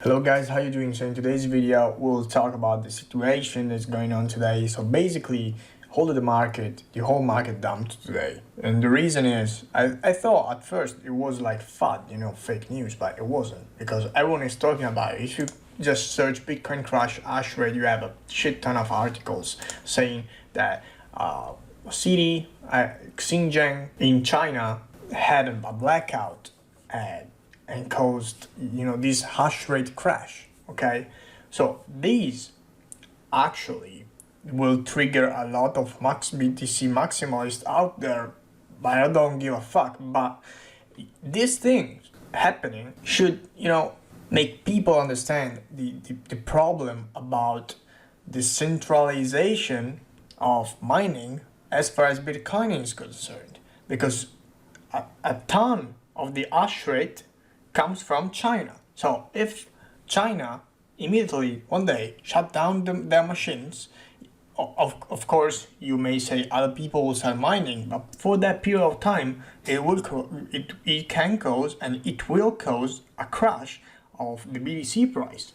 Hello guys, how you doing? So in today's video we'll talk about the situation that's going on today. So basically the whole market dumped today, and the reason is I thought at first it was like FUD, fake news, but it wasn't, because everyone is talking about it. If you just search Bitcoin crash hash rate, you have a shit ton of articles saying that Xinjiang in China had a blackout and caused this hash rate crash. Okay, so these actually will trigger a lot of BTC maximalists out there, but I don't give a fuck. But these things happening should make people understand the problem about the centralization of mining as far as Bitcoin is concerned, because a ton of the hash rate comes from China. So if China immediately one day shut down their machines, of course you may say other people will start mining, but for that period of time it can cause, and it will cause, a crash of the BTC price.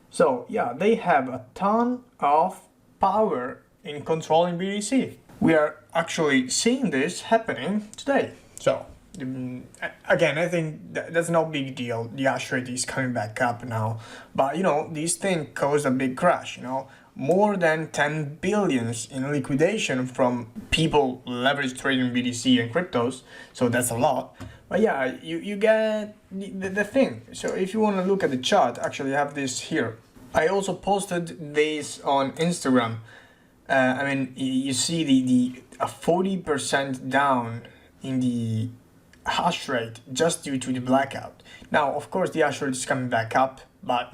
So yeah, they have a ton of power in controlling BTC. We are actually seeing this happening today. So again, I think that's no big deal. The hash rate is coming back up now, but this thing caused a big crash. More than 10 billions in liquidation from people leverage trading BTC and cryptos. So that's a lot. But yeah, you get the thing. So if you want to look at the chart, actually I have this here. I also posted this on Instagram. You see the 40% down in the hash rate just due to the blackout. Now, of course, the hash rate is coming back up, but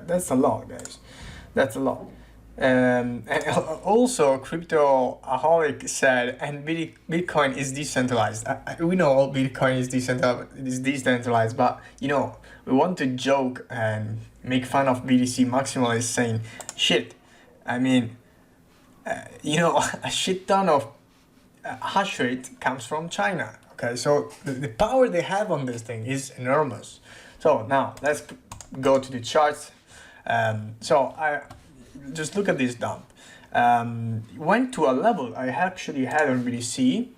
that's a lot, guys. That's a lot. And also, Cryptoaholic said, and Bitcoin is decentralized. We know all Bitcoin is decentralized, but we want to joke and make fun of BTC maximalists, saying, shit. A shit ton of hash rate comes from China. Okay, so the power they have on this thing is enormous. So now let's go to the charts. So I just look at this dump. Went to a level I actually had on BTC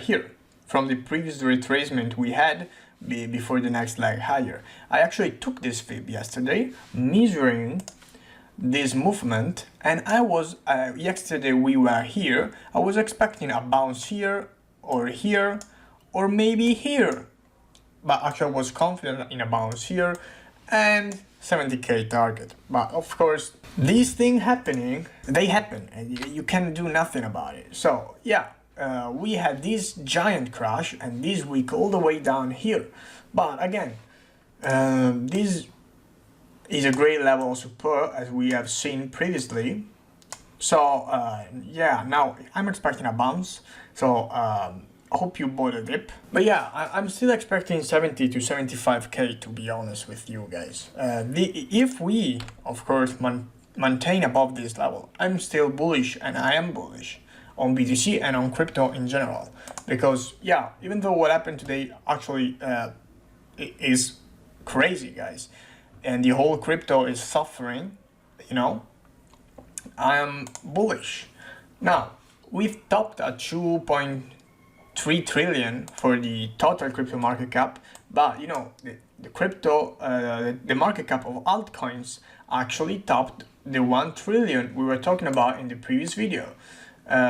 here from the previous retracement we had before the next leg higher. I actually took this fib yesterday, measuring this movement, and I was yesterday we were here. I was expecting a bounce here or maybe here, but actually I was confident in a bounce here and 70k target. But of course these things they happen and you can do nothing about it. So yeah, we had this giant crash and this week all the way down here, but again this is a great level of support as we have seen previously. So yeah, now I'm expecting a bounce. So hope you bought a dip. But yeah, I'm still expecting 70 to 75k, to be honest with you guys. If we, of course, maintain above this level, I'm still bullish, and I am bullish on BTC and on crypto in general. Because yeah, even though what happened today actually is crazy, guys, and the whole crypto is suffering, I am bullish. Now, we've topped at 2.3 trillion for the total crypto market cap, but the market cap of altcoins actually topped the 1 trillion we were talking about in the previous video.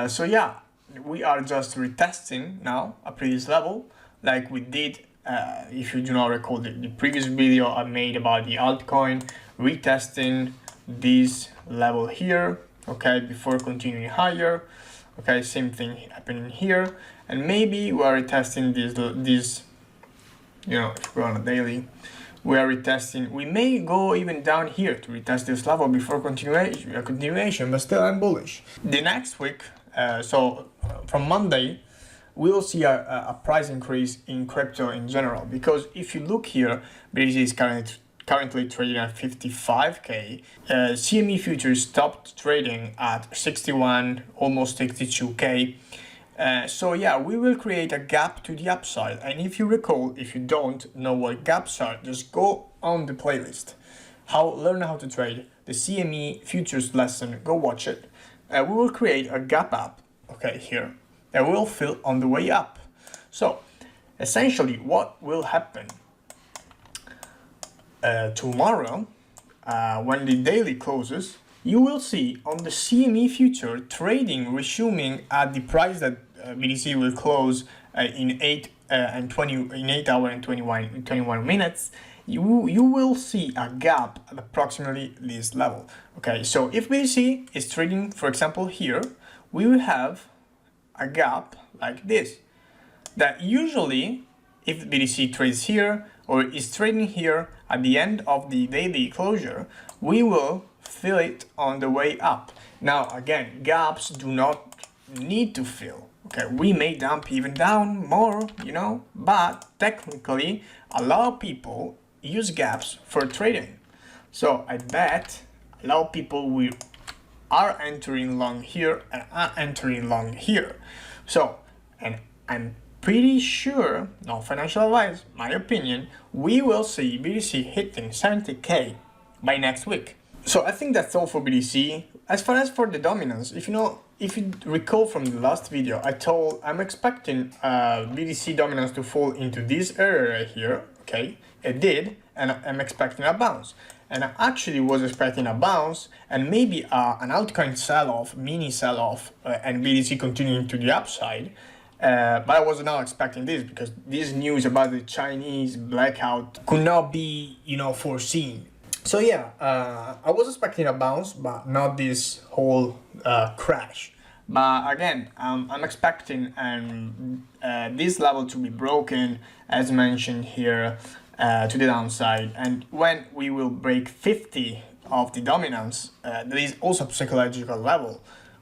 So yeah, we are just retesting now a previous level like we did. If you do not recall the previous video I made about the altcoin, retesting this level here, okay, before continuing higher. Okay, same thing happening here, and maybe we are retesting this if we're on a daily, we are retesting, we may go even down here to retest this level before continuation, but still I'm bullish. The next week, from Monday, we'll see a price increase in crypto in general, because if you look here, BTC is currently trading at 55k. CME futures stopped trading at 61, almost 62k. So yeah, we will create a gap to the upside. And if you recall, if you don't know what gaps are, just go on the playlist. Learn how to trade, the CME futures lesson, go watch it. We will create a gap up, okay, here, that will fill on the way up. So essentially what will happen tomorrow, when the daily closes, you will see on the CME future trading resuming at the price that BTC will close in 8 hours and 21 minutes. You will see a gap at approximately this level. Okay, so if BTC is trading, for example, here, we will have a gap like this. That usually, if BTC trades here or is trading here at the end of the daily closure, we will fill it on the way up. Now, again, gaps do not need to fill. Okay, we may dump even down more, you know, but technically, a lot of people use gaps for trading. So I bet a lot of people are entering long here and are entering long here. So, and I'm pretty sure, no financial advice, my opinion, we will see BTC hitting 70k by next week. So I think that's all for BTC. As far as for the dominance, if you recall from the last video, I'm expecting BTC dominance to fall into this area right here. Okay, it did, and I'm expecting a bounce. And I actually was expecting a bounce and maybe an altcoin sell-off, mini sell-off, and BTC continuing to the upside. But I was not expecting this because this news about the Chinese blackout could not be, foreseen. So yeah, I was expecting a bounce, but not this whole crash. But again, I'm expecting this level to be broken, as mentioned here, to the downside. And when we will break 50 of the dominance, there is also a psychological level,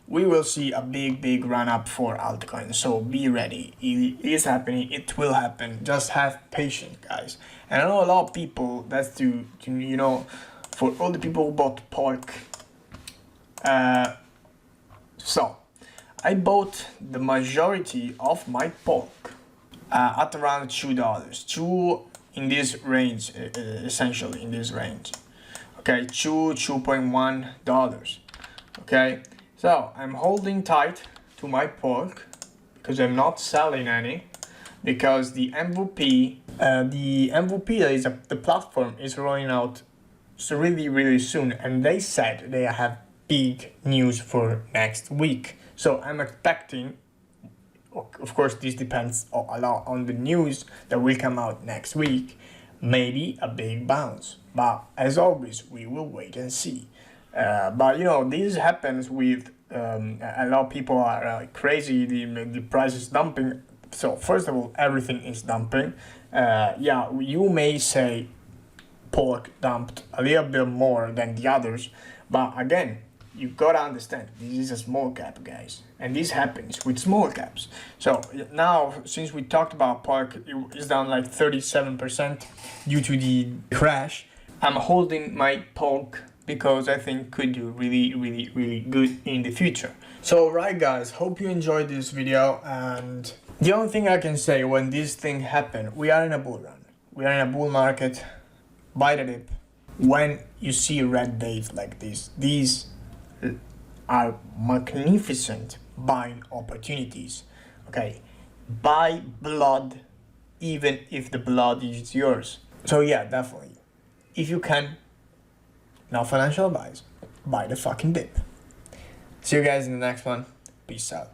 we will see a big run up for altcoins. So be ready. It is happening. It will happen. Just have patience, guys. And I know a lot of people, that's to for all the people who bought Polk. So I bought the majority of my Polk at around $2. In this range, essentially in this range. Okay, $2.1. Okay. So I'm holding tight to my pork because I'm not selling any, because the MVP that is the platform is rolling out so really soon, and they said they have big news for next week. So I'm expecting, of course this depends a lot on the news that will come out next week, maybe a big bounce, but as always we will wait and see. But this happens with a lot of people are crazy. The price is dumping. So first of all, everything is dumping. Yeah, you may say pork dumped a little bit more than the others, but again, you gotta understand this is a small cap, guys, and this happens with small caps. So now, since we talked about pork, it's down like 37% due to the crash. I'm holding my pork because I think could do really good in the future. So right, guys, hope you enjoyed this video, and the only thing I can say, when this thing happened, we are in a bull run. We are in a bull market. Buy the dip. When you see red days like this, these are magnificent buying opportunities. Okay, buy blood even if the blood is yours. So yeah, definitely, if you can, now financial advice, buy the fucking dip. See you guys in the next one. Peace out.